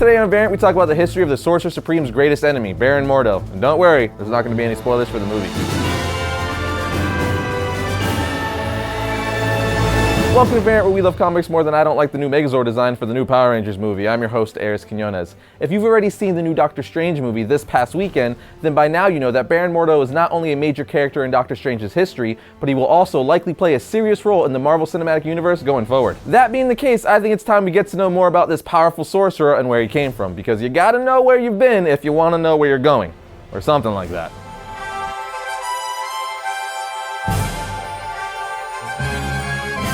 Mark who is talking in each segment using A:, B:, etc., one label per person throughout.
A: Today on Variant, we talk about the history of the Sorcerer Supreme's greatest enemy, Baron Mordo. And don't worry, there's not going to be any spoilers for the movie. Welcome to Variant, where we love comics more than I don't like the new Megazord design for the new Power Rangers movie. I'm your host, Arris. If you've already seen the new Doctor Strange movie this past weekend, then by now you know that Baron Mordo is not only a major character in Doctor Strange's history, but he will also likely play a serious role in the Marvel Cinematic Universe going forward. That being the case, I think it's time we get to know more about this powerful sorcerer and where he came from, because you gotta know where you've been if you want to know where you're going, or something like that.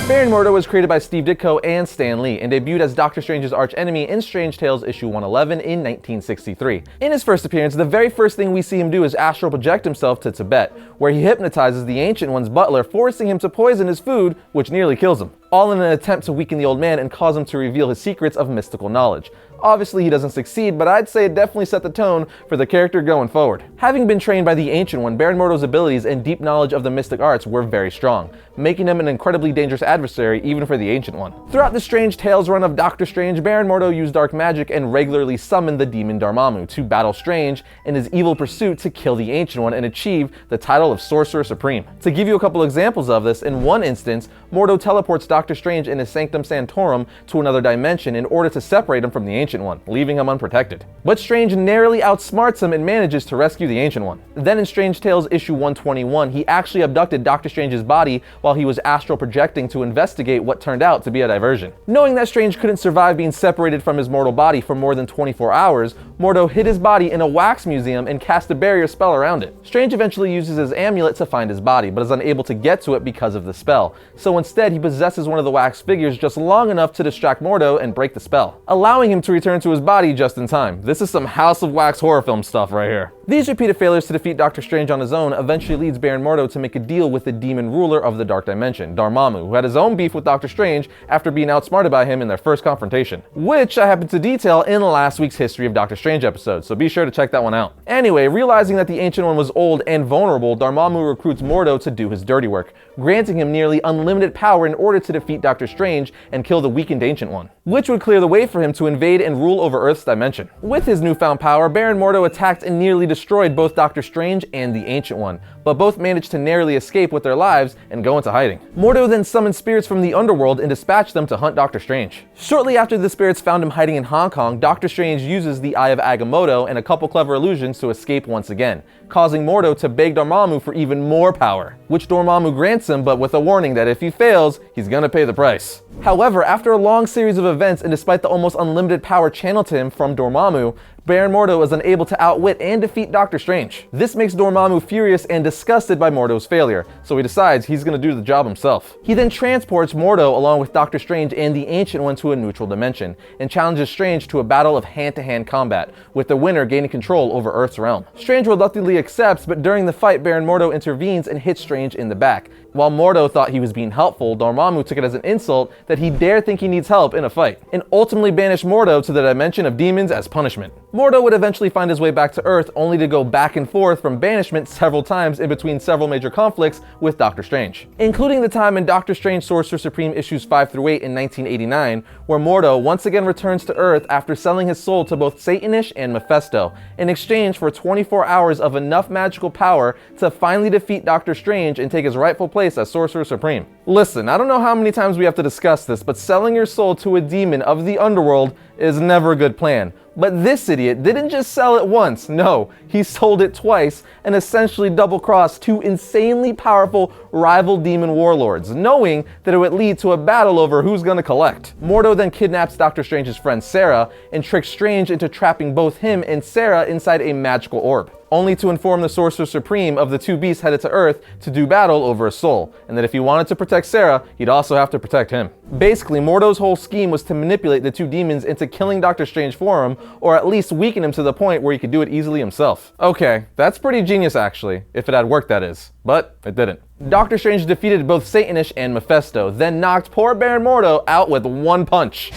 A: Baron Mordo was created by Steve Ditko and Stan Lee and debuted as Doctor Strange's archenemy in Strange Tales issue 111 in 1963. In his first appearance, the very first thing we see him do is astral project himself to Tibet, where he hypnotizes the Ancient One's butler, forcing him to poison his food, which nearly kills him, all in an attempt to weaken the old man and cause him to reveal his secrets of mystical knowledge. Obviously he doesn't succeed, but I'd say it definitely set the tone for the character going forward. Having been trained by the Ancient One, Baron Mordo's abilities and deep knowledge of the mystic arts were very strong, making him an incredibly dangerous adversary even for the Ancient One. Throughout the Strange Tales run of Doctor Strange, Baron Mordo used dark magic and regularly summoned the demon Dormammu to battle Strange in his evil pursuit to kill the Ancient One and achieve the title of Sorcerer Supreme. To give you a couple examples of this, in one instance, Mordo teleports Doctor Strange in his Sanctum Sanctorum to another dimension in order to separate him from the Ancient One, leaving him unprotected. But Strange narrowly outsmarts him and manages to rescue the Ancient One. Then in Strange Tales issue 121, he actually abducted Doctor Strange's body while he was astral projecting to investigate what turned out to be a diversion. Knowing that Strange couldn't survive being separated from his mortal body for more than 24 hours, Mordo hid his body in a wax museum and cast a barrier spell around it. Strange eventually uses his amulet to find his body, but is unable to get to it because of the spell. So instead, he possesses one of the wax figures just long enough to distract Mordo and break the spell, allowing him to return to his body just in time. This is some House of Wax horror film stuff right here. These repeated failures to defeat Doctor Strange on his own eventually leads Baron Mordo to make a deal with the demon ruler of the Dark Dimension, Dormammu, who had his own beef with Doctor Strange after being outsmarted by him in their first confrontation, which I happened to detail in last week's History of Doctor Strange episode, so be sure to check that one out. Anyway, realizing that the Ancient One was old and vulnerable, Dormammu recruits Mordo to do his dirty work, granting him nearly unlimited power in order to defeat Doctor Strange and kill the weakened Ancient One, which would clear the way for him to invade and rule over Earth's dimension. With his newfound power, Baron Mordo attacked and nearly destroyed both Doctor Strange and the Ancient One, but both managed to narrowly escape with their lives and go into hiding. Mordo then summoned spirits from the underworld and dispatched them to hunt Doctor Strange. Shortly after the spirits found him hiding in Hong Kong, Doctor Strange uses the Eye of Agamotto and a couple clever illusions to escape once again, causing Mordo to beg Dormammu for even more power, which Dormammu grants him, but with a warning that if he fails, he's gonna pay the price. However, after a long series of events and despite the almost unlimited power channeled to him from Dormammu, Baron Mordo is unable to outwit and defeat Doctor Strange. This makes Dormammu furious and disgusted by Mordo's failure, so he decides he's gonna do the job himself. He then transports Mordo along with Doctor Strange and the Ancient One to a neutral dimension, and challenges Strange to a battle of hand-to-hand combat, with the winner gaining control over Earth's realm. Strange reluctantly accepts, but during the fight, Baron Mordo intervenes and hits Strange in the back. While Mordo thought he was being helpful, Dormammu took it as an insult that he dare think he needs help in a fight, and ultimately banished Mordo to the dimension of demons as punishment. Mordo would eventually find his way back to Earth, only to go back and forth from banishment several times in between several major conflicts with Doctor Strange, including the time in Doctor Strange Sorcerer Supreme issues 5 through 8 in 1989, where Mordo once again returns to Earth after selling his soul to both Satanish and Mephisto, in exchange for 24 hours of enough magical power to finally defeat Doctor Strange and take his rightful place as Sorcerer Supreme. Listen, I don't know how many times we have to discuss this, but selling your soul to a demon of the underworld is never a good plan. But this idiot didn't just sell it once, no, he sold it twice and essentially double-crossed two insanely powerful rival demon warlords, knowing that it would lead to a battle over who's gonna collect. Mordo then kidnaps Doctor Strange's friend Sarah and tricks Strange into trapping both him and Sarah inside a magical orb, only to inform the Sorcerer Supreme of the two beasts headed to Earth to do battle over a soul, and that if he wanted to protect Sarah, he'd also have to protect him. Basically, Mordo's whole scheme was to manipulate the two demons into killing Doctor Strange for him, or at least weaken him to the point where he could do it easily himself. Okay, that's pretty genius actually, if it had worked that is, but it didn't. Doctor Strange defeated both Satanish and Mephisto, then knocked poor Baron Mordo out with one punch.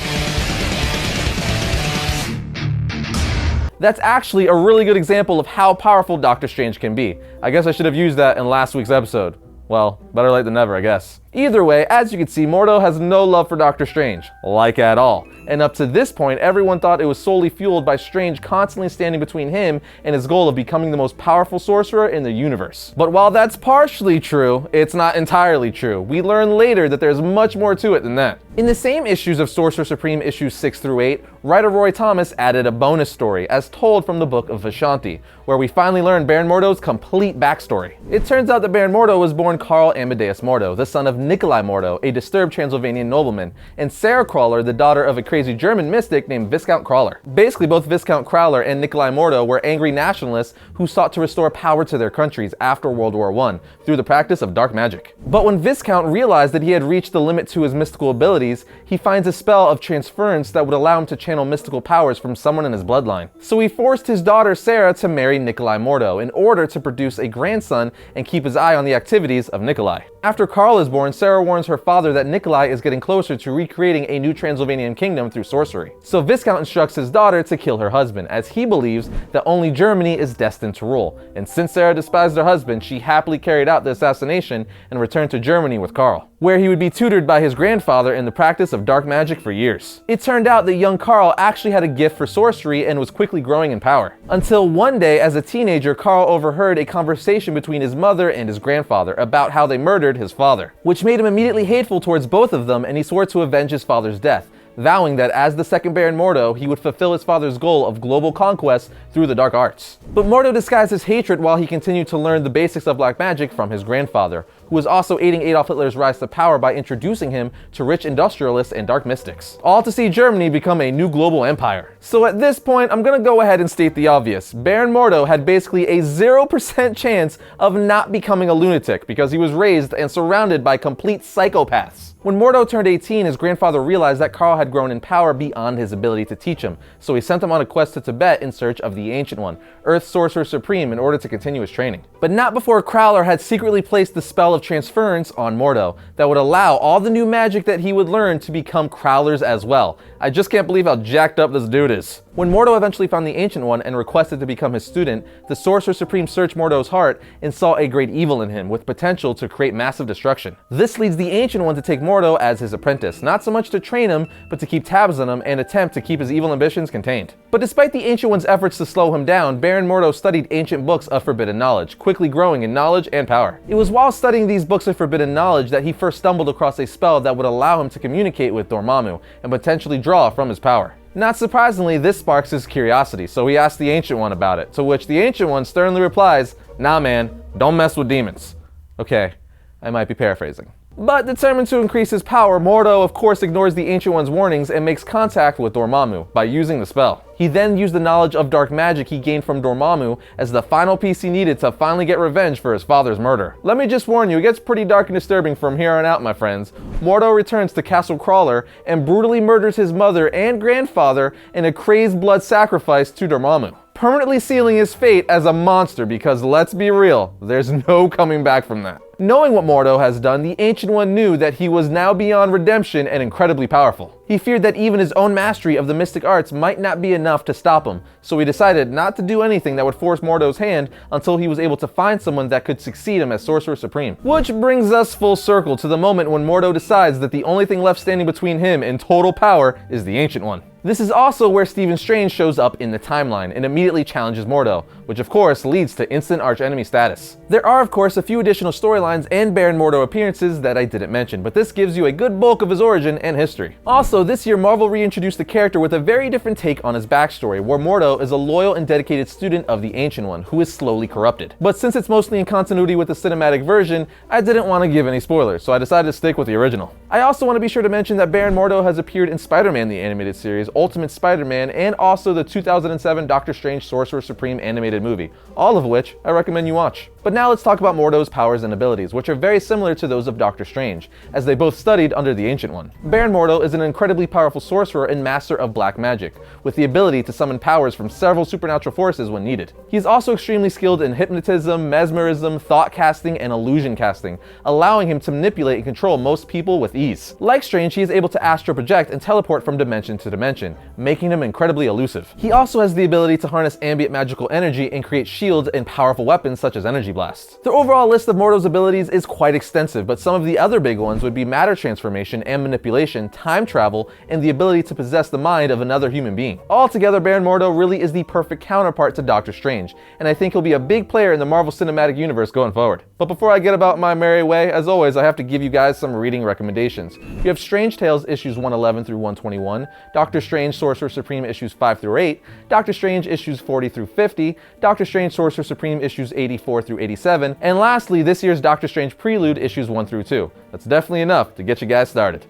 A: That's actually a really good example of how powerful Doctor Strange can be. I guess I should have used that in last week's episode. Well, better late than never, I guess. Either way, as you can see, Mordo has no love for Doctor Strange, like at all. And up to this point, everyone thought it was solely fueled by Strange constantly standing between him and his goal of becoming the most powerful sorcerer in the universe. But while that's partially true, it's not entirely true. We learn later that there's much more to it than that. In the same issues of Sorcerer Supreme issues 6 through 8, writer Roy Thomas added a bonus story, as told from the Book of Vishanti, where we finally learn Baron Mordo's complete backstory. It turns out that Baron Mordo was born Karl Amadeus Mordo, the son of Nikolai Mordo, a disturbed Transylvanian nobleman, and Sarah Crawler, the daughter of a crazy German mystic named Viscount Crawler. Basically, both Viscount Crawler and Nikolai Mordo were angry nationalists who sought to restore power to their countries after World War I through the practice of dark magic. But when Viscount realized that he had reached the limit to his mystical abilities, he finds a spell of transference that would allow him to channel mystical powers from someone in his bloodline. So he forced his daughter Sarah to marry Nikolai Mordo in order to produce a grandson and keep his eye on the activities of Nikolai. After Karl is born, Sarah warns her father that Nikolai is getting closer to recreating a new Transylvanian kingdom through sorcery. So Viscount instructs his daughter to kill her husband, as he believes that only Germany is destined to rule. And since Sarah despised her husband, she happily carried out the assassination and returned to Germany with Karl, where he would be tutored by his grandfather in the practice of dark magic for years. It turned out that young Karl actually had a gift for sorcery and was quickly growing in power. Until one day, as a teenager, Karl overheard a conversation between his mother and his grandfather about how they murdered his father, which made him immediately hateful towards both of them, and he swore to avenge his father's death, vowing that as the second Baron Mordo, he would fulfill his father's goal of global conquest through the dark arts. But Mordo disguised his hatred while he continued to learn the basics of black magic from his grandfather, who was also aiding Adolf Hitler's rise to power by introducing him to rich industrialists and dark mystics, all to see Germany become a new global empire. So at this point, I'm gonna go ahead and state the obvious. Baron Mordo had basically a 0% chance of not becoming a lunatic because he was raised and surrounded by complete psychopaths. When Mordo turned 18, his grandfather realized that Karl had grown in power beyond his ability to teach him, so he sent him on a quest to Tibet in search of the Ancient One, Earth's Sorcerer Supreme, in order to continue his training. But not before Crawler had secretly placed the spell of transference on Mordo that would allow all the new magic that he would learn to become Crawler's as well. I just can't believe how jacked up this dude is. When Mordo eventually found the Ancient One and requested to become his student, the Sorcerer Supreme searched Mordo's heart and saw a great evil in him with potential to create massive destruction. This leads the Ancient One to take Mordo as his apprentice, not so much to train him, but to keep tabs on him and attempt to keep his evil ambitions contained. But despite the Ancient One's efforts to slow him down, Baron Mordo studied ancient books of forbidden knowledge, quickly growing in knowledge and power. It was while studying these books of forbidden knowledge that he first stumbled across a spell that would allow him to communicate with Dormammu and potentially draw from his power. Not surprisingly, this sparks his curiosity, so he asks the Ancient One about it, to which the Ancient One sternly replies, "Nah man, don't mess with demons." Okay, I might be paraphrasing. But determined to increase his power, Mordo of course ignores the Ancient One's warnings and makes contact with Dormammu by using the spell. He then used the knowledge of dark magic he gained from Dormammu as the final piece he needed to finally get revenge for his father's murder. Let me just warn you, it gets pretty dark and disturbing from here on out, my friends. Mordo returns to Castle Crawler and brutally murders his mother and grandfather in a crazed blood sacrifice to Dormammu, permanently sealing his fate as a monster because, let's be real, there's no coming back from that. Knowing what Mordo has done, the Ancient One knew that he was now beyond redemption and incredibly powerful. He feared that even his own mastery of the mystic arts might not be enough to stop him, so he decided not to do anything that would force Mordo's hand until he was able to find someone that could succeed him as Sorcerer Supreme. Which brings us full circle to the moment when Mordo decides that the only thing left standing between him and total power is the Ancient One. This is also where Stephen Strange shows up in the timeline and immediately challenges Mordo, which of course leads to instant archenemy status. There are of course a few additional storylines and Baron Mordo appearances that I didn't mention, but this gives you a good bulk of his origin and history. Also, this year Marvel reintroduced the character with a very different take on his backstory, where Mordo is a loyal and dedicated student of the Ancient One who is slowly corrupted. But since it's mostly in continuity with the cinematic version, I didn't want to give any spoilers, so I decided to stick with the original. I also want to be sure to mention that Baron Mordo has appeared in Spider-Man the Animated Series, Ultimate Spider-Man, and also the 2007 Doctor Strange Sorcerer Supreme animated movie, all of which I recommend you watch. But now let's talk about Mordo's powers and abilities, which are very similar to those of Doctor Strange, as they both studied under the Ancient One. Baron Mordo is an incredibly powerful sorcerer and master of black magic, with the ability to summon powers from several supernatural forces when needed. He is also extremely skilled in hypnotism, mesmerism, thought casting, and illusion casting, allowing him to manipulate and control most people with ease. Like Strange, he is able to astral project and teleport from dimension to dimension, dimension, making him incredibly elusive. He also has the ability to harness ambient magical energy and create shields and powerful weapons such as energy blasts. The overall list of Mordo's abilities is quite extensive, but some of the other big ones would be matter transformation and manipulation, time travel, and the ability to possess the mind of another human being. Altogether, Baron Mordo really is the perfect counterpart to Doctor Strange, and I think he'll be a big player in the Marvel Cinematic Universe going forward. But before I get about my merry way, as always, I have to give you guys some reading recommendations. You have Strange Tales issues 111 through 121, Doctor Strange Sorcerer Supreme issues 5 through 8, Doctor Strange issues 40 through 50, Doctor Strange Sorcerer Supreme issues 84 through 87, and lastly, this year's Doctor Strange Prelude issues 1 through 2. That's definitely enough to get you guys started.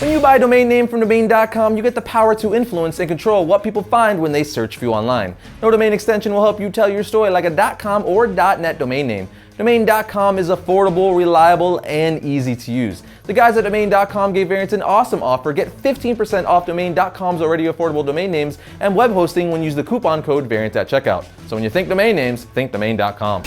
A: When you buy a domain name from domain.com, you get the power to influence and control what people find when they search for you online. No domain extension will help you tell your story like a .com or .net domain name. Domain.com is affordable, reliable, and easy to use. The guys at Domain.com gave Variant an awesome offer. Get 15% off Domain.com's already affordable domain names and web hosting when you use the coupon code Variant at checkout. So when you think domain names, think Domain.com.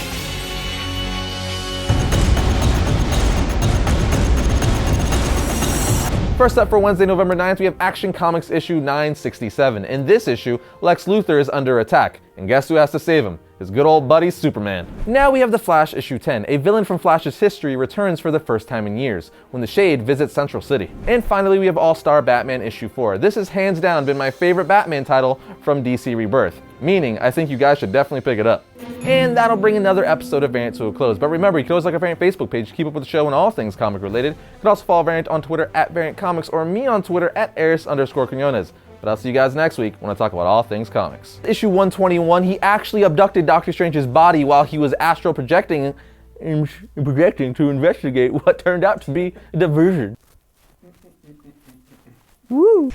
A: First up for Wednesday, November 9th, we have Action Comics issue 967. In this issue, Lex Luthor is under attack, and guess who has to save him? His good old buddy, Superman. Now we have The Flash issue 10. A villain from Flash's history returns for the first time in years, when the Shade visits Central City. And finally, we have All-Star Batman issue 4. This has hands down been my favorite Batman title from DC Rebirth, meaning I think you guys should definitely pick it up. And that'll bring another episode of Variant to a close. But remember, you can always like our Variant Facebook page to keep up with the show and all things comic related. You can also follow Variant on Twitter at Variant Comics or me on Twitter at Arris_Quinones. But I'll see you guys next week when I talk about all things comics. Issue 121, he actually abducted Doctor Strange's body while he was astral projecting to investigate what turned out to be a diversion. Woo!